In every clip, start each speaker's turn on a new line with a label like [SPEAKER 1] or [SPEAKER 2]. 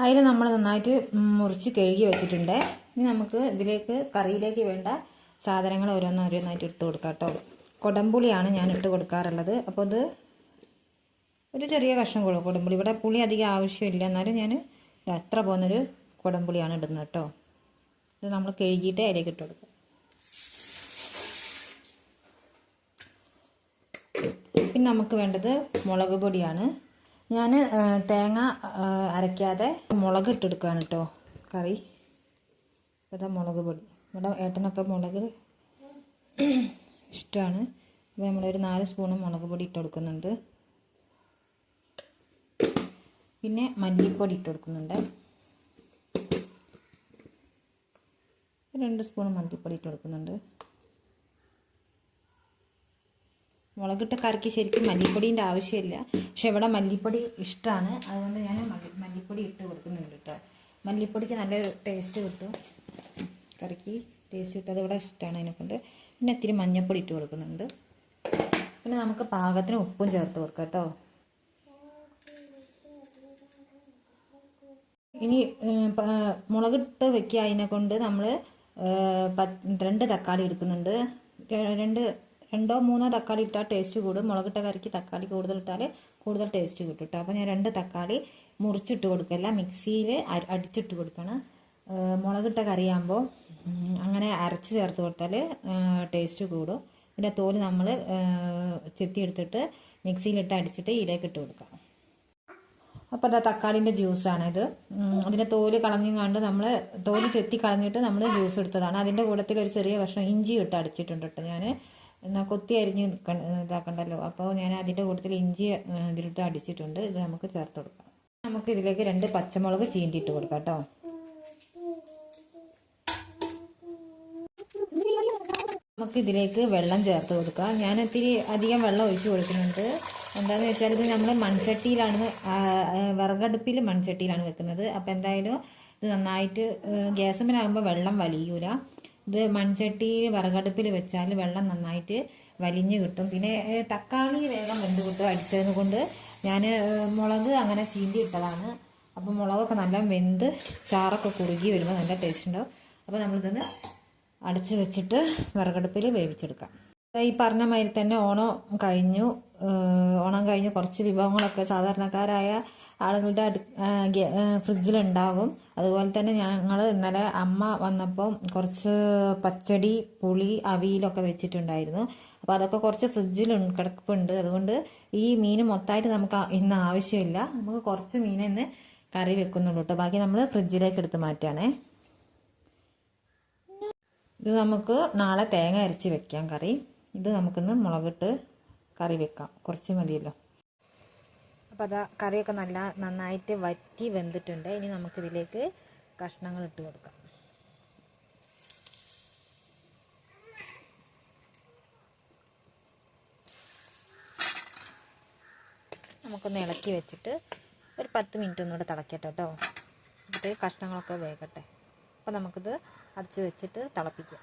[SPEAKER 1] അതിൽ നമ്മൾ നന്നായിട്ട് മുറിച്ച് കഴുകി വെച്ചിട്ടുണ്ട്. ഇനി നമുക്ക് ഇതിലേക്ക് കറിയിലേക്ക് വേണ്ട സാധനങ്ങൾ ഓരോന്നോരോന്നായിട്ട് ഇട്ട് കൊടുക്കാം കേട്ടോ. കൊടംപുളിയാണ് ഞാൻ ഇട്ട് കൊടുക്കാറുള്ളത്. അപ്പോൾ ഇത് ഒരു ചെറിയ കഷ്ണം കൊടംപുളി. ഇവിടെ പുളി അധികം ആവശ്യമില്ല, എന്നാലും ഞാൻ എത്ര പോകുന്നൊരു കൊടംപുളിയാണ് ഇടുന്നത് കേട്ടോ. ഇത് നമ്മൾ കഴുകിയിട്ട് അതിലേക്ക് ഇട്ട് കൊടുക്കാം. പിന്നെ നമുക്ക് വേണ്ടത് മുളക് പൊടിയാണ്. ഞാൻ തേങ്ങ അരയ്ക്കാതെ മുളക് ഇട്ടെടുക്കുകയാണ് കേട്ടോ കറി. ഇതാ മുളക് പൊടി. ഇവിടെ ഏട്ടനൊക്കെ മുളക് ഇഷ്ടമാണ്. അപ്പോൾ നമ്മളൊരു 4 സ്പൂൺ മുളക് പൊടി ഇട്ട് കൊടുക്കുന്നുണ്ട്. പിന്നെ മല്ലിപ്പൊടി ഇട്ട് കൊടുക്കുന്നുണ്ട്. 2 സ്പൂൺ മല്ലിപ്പൊടി ഇട്ട് കൊടുക്കുന്നുണ്ട്. മുളകിട്ട കറിക്ക് ശരിക്കും മല്ലിപ്പൊടീൻ്റെ ആവശ്യമില്ല, പക്ഷെ ഇവിടെ മല്ലിപ്പൊടി ഇഷ്ടമാണ്, അതുകൊണ്ട് ഞാൻ മല്ലിപ്പൊടി ഇട്ട് കൊടുക്കുന്നുണ്ട് കേട്ടോ. മല്ലിപ്പൊടിക്ക് നല്ലൊരു ടേസ്റ്റ് കിട്ടും, കറിക്ക് ടേസ്റ്റ് കിട്ടും, അതിവിടെ ഇഷ്ടമാണ് അതിനെക്കൊണ്ട്. പിന്നെ ഇത്തിരി മഞ്ഞൾപ്പൊടി ഇട്ട് കൊടുക്കുന്നുണ്ട്. പിന്നെ നമുക്ക് പാകത്തിന് ഉപ്പും ചേർത്ത് കൊടുക്കാം കേട്ടോ. ഇനി മുളകിട്ട് വെക്കുക, അതിനെക്കൊണ്ട് നമ്മൾ 2 തക്കാളി എടുക്കുന്നുണ്ട്. 2 3 തക്കാളി ഇട്ടാൽ ടേസ്റ്റ് കൂടും. മുളകിട്ട കറിക്ക് തക്കാളി കൂടുതൽ ഇട്ടാൽ കൂടുതൽ ടേസ്റ്റ് കിട്ടും കേട്ടോ. അപ്പോൾ ഞാൻ 2 തക്കാളി മുറിച്ചിട്ട് കൊടുക്കല്ല, മിക്സിയിൽ അടിച്ചിട്ട് കൊടുക്കണം. മുളകിട്ട കറിയാകുമ്പോൾ അങ്ങനെ അരച്ച് ചേർത്ത് കൊടുത്താൽ ടേസ്റ്റ് കൂടും. പിന്നെ തോല് നമ്മൾ ചെത്തിയെടുത്തിട്ട് മിക്സിയിലിട്ട് അടിച്ചിട്ട് ഇതിലേക്ക് ഇട്ട് കൊടുക്കാം. അപ്പോൾ അത് തക്കാളിൻ്റെ ജ്യൂസാണിത്. അതിൻ്റെ തോല് കളഞ്ഞുകൊണ്ട് നമ്മൾ തോല് ചെത്തി കളഞ്ഞിട്ട് നമ്മൾ ജ്യൂസ് എടുത്തതാണ്. അതിൻ്റെ കൂട്ടത്തിൽ ഒരു ചെറിയ കഷ്ണം ഇഞ്ചി ഇട്ട് അടിച്ചിട്ടുണ്ട് കേട്ടോ. ഞാൻ എന്നാൽ കൊത്തി അരിഞ്ഞ് ഇതാക്കണ്ടല്ലോ, അപ്പോൾ ഞാൻ അതിൻ്റെ കൂട്ടത്തിൽ ഇഞ്ചി ഇതിലിട്ട് അടിച്ചിട്ടുണ്ട്. ഇത് നമുക്ക് ചേർത്ത് കൊടുക്കാം. നമുക്ക് ഇതിലേക്ക് 2 പച്ചമുളക് ചീന്തിയിട്ട് കൊടുക്കാം കേട്ടോ. നമുക്ക് ഇതിലേക്ക് വെള്ളം ചേർത്ത് കൊടുക്കാം. ഞാൻ ഇത്തിരി അധികം വെള്ളം ഒഴിച്ച് കൊടുക്കുന്നുണ്ട്. എന്താണെന്ന് വെച്ചാൽ ഇത് നമ്മൾ മൺചട്ടിയിലാണ്, വിറകടുപ്പിൽ മൺചട്ടിയിലാണ് വെക്കുന്നത്. അപ്പോൾ എന്തായാലും ഇത് നന്നായിട്ട് ഗ്യാസുമ്മലാകുമ്പോൾ വെള്ളം വലിയൂല. ഇത് മൺചട്ടിയിൽ വിറകടുപ്പിൽ വെച്ചാൽ വെള്ളം നന്നായിട്ട് വലിഞ്ഞ് കിട്ടും. പിന്നെ തക്കാളി വേഗം വെന്ത് കിട്ടും അടിച്ചതിന് കൊണ്ട്. ഞാൻ മുളക് അങ്ങനെ ചീന്തി ഇട്ടതാണ്. അപ്പോൾ മുളകൊക്കെ നല്ല വെന്ത് ചാറൊക്കെ കുറുകി വരുമ്പോൾ നല്ല ടേസ്റ്റ് ഉണ്ടാവും. അപ്പോൾ നമ്മളിതൊന്ന് അടച്ച് വെച്ചിട്ട് വിറകടുപ്പിൽ വേവിച്ചെടുക്കാം. ഈ പറഞ്ഞ മാതിരി തന്നെ ഓണം കഴിഞ്ഞ് കുറച്ച് വിഭവങ്ങളൊക്കെ സാധാരണക്കാരായ ആളുകളുടെ ഫ്രിഡ്ജിലുണ്ടാകും. അതുപോലെ തന്നെ ഞങ്ങൾ ഇന്നലെ അമ്മ വന്നപ്പം കുറച്ച് പച്ചടി, പുളി, അവിയലൊക്കെ വെച്ചിട്ടുണ്ടായിരുന്നു. അപ്പോൾ അതൊക്കെ കുറച്ച് ഫ്രിഡ്ജിൽ കിടപ്പുണ്ട്. അതുകൊണ്ട് ഈ മീൻ മൊത്തമായിട്ട് നമുക്ക് ഇന്ന് ആവശ്യമില്ല. നമുക്ക് കുറച്ച് മീൻ ഇന്ന് കറി വെക്കുന്നുള്ളൂ കേട്ടോ. ബാക്കി നമ്മൾ ഫ്രിഡ്ജിലേക്ക് എടുത്ത് മാറ്റുകയാണേ. ഇത് നമുക്ക് നാളെ തേങ്ങ അരച്ച് വെക്കാം കറി. ഇത് നമുക്കിന്ന് മുളകിട്ട് കറി വെക്കാം, കുറച്ച് മതിയല്ലോ. അപ്പോൾ അതാ കറിയൊക്കെ നന്നായിട്ട് വറ്റി വെന്തിട്ടുണ്ട്. ഇനി നമുക്കിതിലേക്ക് കഷ്ണങ്ങൾ ഇട്ട് കൊടുക്കാം. നമുക്കൊന്ന് ഇളക്കി വെച്ചിട്ട് ഒരു 10 മിനിറ്റ് ഒന്നുകൂടെ തിളക്കട്ടെ കേട്ടോ. എന്നിട്ട് കഷ്ണങ്ങളൊക്കെ വേകട്ടെ. അപ്പോൾ നമുക്കിത് അടച്ച് വെച്ചിട്ട് തിളപ്പിക്കാം.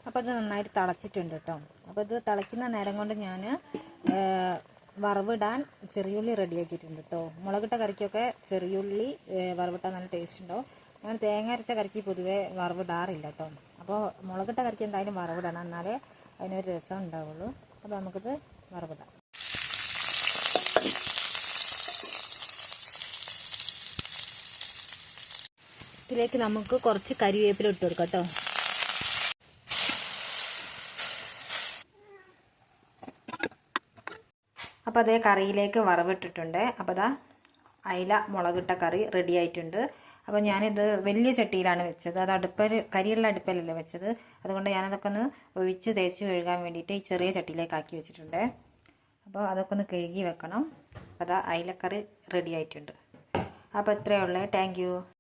[SPEAKER 1] അപ്പോൾ ഇത് നന്നായിട്ട് തിളച്ചിട്ടുണ്ട് കേട്ടോ. അപ്പോൾ ഇത് തിളയ്ക്കുന്ന നേരം കൊണ്ട് ഞാൻ വറവിടാൻ ചെറിയുള്ളി റെഡിയാക്കിയിട്ടുണ്ട് കേട്ടോ. മുളകിട്ട കറിക്കൊക്കെ ചെറിയുള്ളി വറവിട്ടാൽ നല്ല ടേസ്റ്റ് ഉണ്ടാവും. ഞാൻ തേങ്ങ അരച്ച കറിക്ക് പൊതുവേ വറവിടാറില്ല കേട്ടോ. അപ്പോൾ മുളകിട്ട കറിക്ക് എന്തായാലും വറവിടണം, എന്നാലേ അതിനൊരു രസം ഉണ്ടാവുള്ളൂ. അപ്പോൾ നമുക്കിത് വറവിടാം. ഇതിലേക്ക് നമുക്ക് കുറച്ച് കരിവേപ്പില ഇട്ട് കൊടുക്കാം കേട്ടോ. അപ്പോൾ അതേ കറിയിലേക്ക് വറവിട്ടിട്ടുണ്ട്. അപ്പോൾ അതാ അയില മുളകിട്ട കറി റെഡി ആയിട്ടുണ്ട്. അപ്പോൾ ഞാനിത് വലിയ ചട്ടിയിലാണ് വെച്ചത്. അത് കരിയുള്ള അടുപ്പിലല്ലേ വെച്ചത്. അതുകൊണ്ട് ഞാനതൊക്കെ ഒന്ന് ഒഴിച്ച് തേച്ച് കഴുകാൻ വേണ്ടിയിട്ട് ഈ ചെറിയ ചട്ടിയിലേക്ക് ആക്കി വെച്ചിട്ടുണ്ട്. അപ്പോൾ അതൊക്കെ ഒന്ന് കഴുകി വെക്കണം. അതാ അയിലക്കറി റെഡി ആയിട്ടുണ്ട്. അപ്പോൾ ഇത്രയേ ഉള്ളൂ. Thank you.